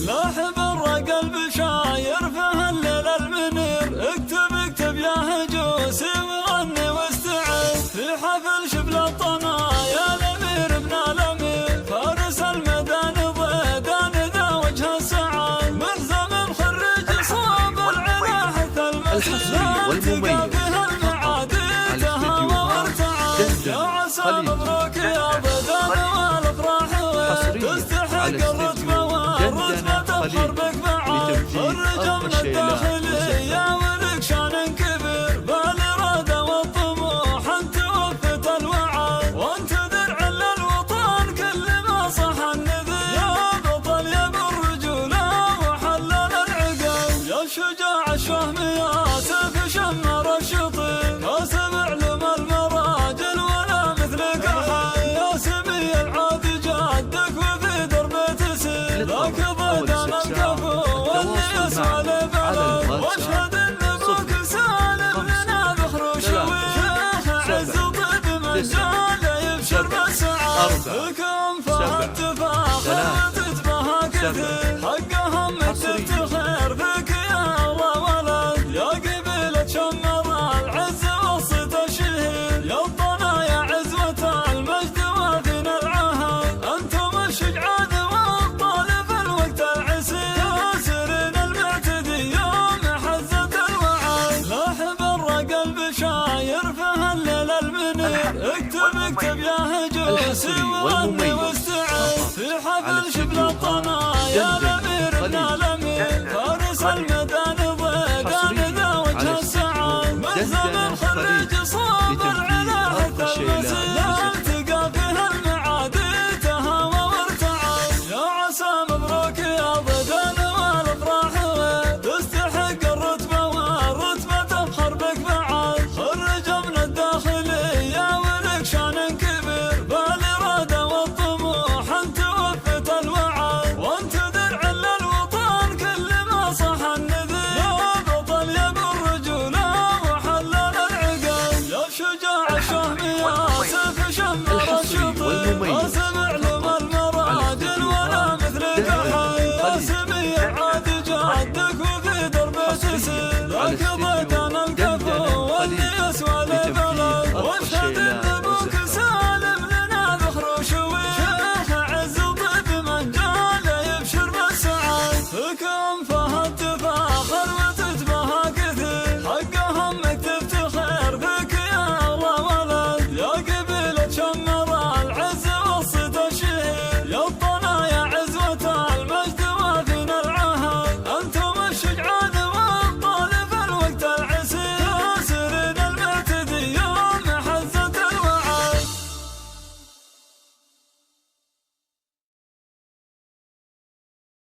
لاح برا قلب شاير فه الليل المنير. اكتب اكتب يا هجوسي وغني واستعد في حفل شبل الطنايا الامير ابن الامير فارس الميدان ضيدان ذا وجه السعاد من زمن خرج صوب العلا حتى المسجد والمميز المعاد تهاوى وارتعاد. يا عسى مبروك يا ضيدان والافراح تستحق الرتبه والرتبه تفخر بك بعد. الرجال من الداخليه ولك شان كبير بالاراده والطموح انت وفت الوعد وانت درع للوطن كل ما صح النذير. يا بطل يا بالرجوله وحلل العقل يا شجاع الشهم يا سيف شمر الشطير كاسب علم المراجل ولا مثلك احد. يا سمي العاد جادك وفي درب تسير ذاك ضيدان الكفو واللي يسعى لبلد واشهد ان ابوك سالم لنا بخروش وشيخ عز وطيب من جال يبشر بالسعاد. لكم فهد تفاخر وتتباهى كثير حقهم تفتخر فيك يا الله ولد. يا قبيلة شمر العز وسط الشهير يا الطنايا عزوة المجد وفينا العهد. انتم الشجعان وابطال في الوقت العسير كاسرين المعتدي يوم حزة الوعد. لاح برا قلب شاير فه الليل المنير. اكتب اكتب يا هجوسي وغني واستعد في حفل شبل الطنايا الامير ابن الامير فارس الميدان